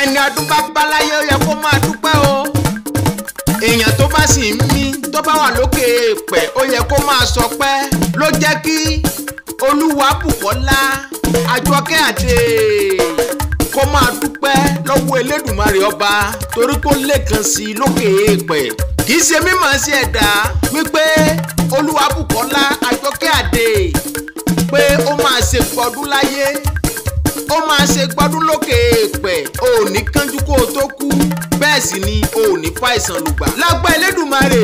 ẹni ọdún bá báláyé ó yẹ kó máa dúpẹ́ o. èèyàn tó bá sì ń mí tó bá wà lókè èèpẹ̀ ó yẹ kó máa sọpẹ́ ló jẹ́ kí Olúwabùkọ́lá Àjọkẹ́ Àdé kó máa dúpẹ́ lọ́wọ́ Elédùmarè ọba torí kó lẹ́kan sí i lókè èèpẹ̀. kì í ṣe mímọ̀ sí ẹ̀dá wípé Olúwabùkọ́lá Àjọkẹ́ Àdé pé ó máa ṣe gbọdún láyé ó máa ṣe gbọdún lókè èèpẹ̀ ò ní kánjú kó o tó kú bẹ́ẹ̀ sì ni ò ní fàìsàn lùgbà. lágbá Elédùmarè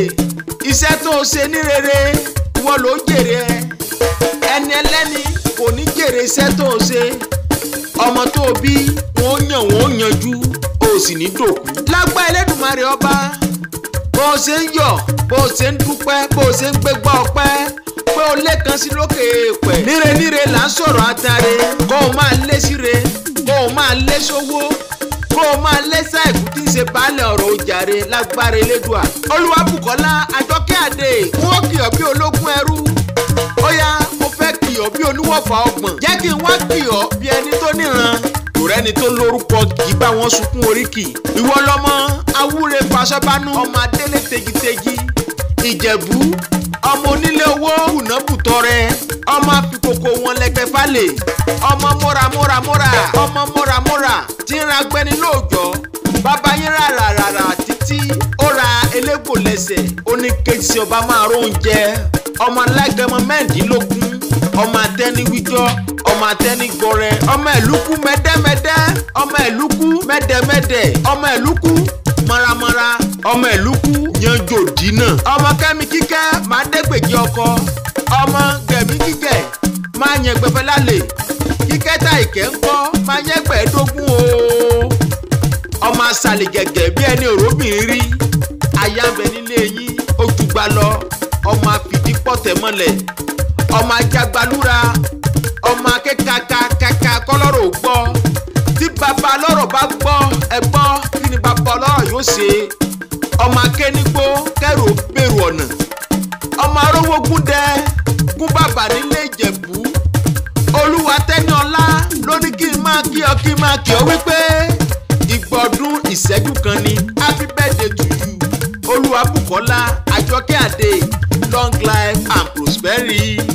iṣẹ́ tó o ṣe ní rere wọ́n ló jèrè ẹ ẹni ẹlẹ́ni kò ní jèrè iṣẹ́ tó o ṣe ọmọ tó o bí wọ́n yanjú o sì ní dòkú. lágbá Elédùmarè ọba bó o ṣe ń yọ̀ bó o ṣe ń dúpẹ́ bó o ṣe ń gbégbá ọpẹ́ pé o lẹ́kan sí lókè èèpẹ̀. níre là ń sọ̀rọ̀ àtàrẹ kó o máa lé síre kó o máa lé sówó kó o máa lé sáìkú tí ń ṣe baálẹ̀ ọ̀rọ̀ ojàre lágbára Elédùà. Olúwabùkọ́lá Àjọkẹ́ Àdé wọ́n kì ọ́ bí ológun ẹrú ó yá mo fẹ́ kì ọ́ bí oníwọ̀fà ọgbọ̀n jẹ́ kí n wá kì ọ́ bí ẹni tó níran kò rẹ́ni tó lórúkọ kì í bá wọn sunkún oríkì. ìwọ lọmọ awúre fasọ́bánú ọmọ adélé tegitegi Ìjẹ̀bú ọmọ onílé owó kùnàbùtọrẹ ọmọ àfikòkò wọn lẹgbẹ falẹ ọmọ múramúramúra ọmọ múramúra tí ń ra gbẹni lóòjọ́ bàbá yín rárá títí ó ra elégbò lẹ́sẹ̀ ó ní kejì ọba máa ró oúnjẹ ọmọ alágẹmọ mẹ́rìndínlógún ọmọ atẹniwíjọ ọmọ atẹnigbọrẹ ọmọ ẹlúkú mẹdẹmẹdẹ ọmọ ẹlúkú mẹdẹmẹdẹ ọmọ ẹlúkú mọ́ramọ́ra ọmọ ẹ̀lúkú yanjò dínà ọmọ kẹ́mi kíkẹ́ máa dẹ́gbèjì ọkọ ọmọ gẹ̀mí kíkẹ́ máa yẹn gbẹfẹ́ lálẹ́ kíkẹ́ tá ìkẹ́ ń kọ́ máa yẹn gbẹ̀ẹ́dógún o ọmọ asàlẹ̀ gẹ̀gẹ̀ bí ẹni òróbìnrin rí ayábẹ nílé yín ojúgbà lọ ọmọ àfìdípọ̀tẹ̀ mọ́lẹ̀ ọmọ ajagbalúra ọmọ akẹ́kàkàkàkà kọ́lọ́rọ̀ gbọ́ tí bàbá lọ́rọ̀ bá gbọ́ ẹ gbọ́ kí ni bàbá ọlọ́rọ̀ yóò ṣe ọmọ akẹ́nigbó kẹrù bẹ̀rù ọ̀nà ọmọ arówó gúndẹ gún bàbá nílé Ìjẹ̀bú Olúwatẹ́niọlá ló ní kí n máa kí ọ wípé ìgbọ̀dún ìṣẹ́jú kan ni happy birthday to you Olúwabùkọ́lá Àjọkẹ́ Àdé long life and prosperity.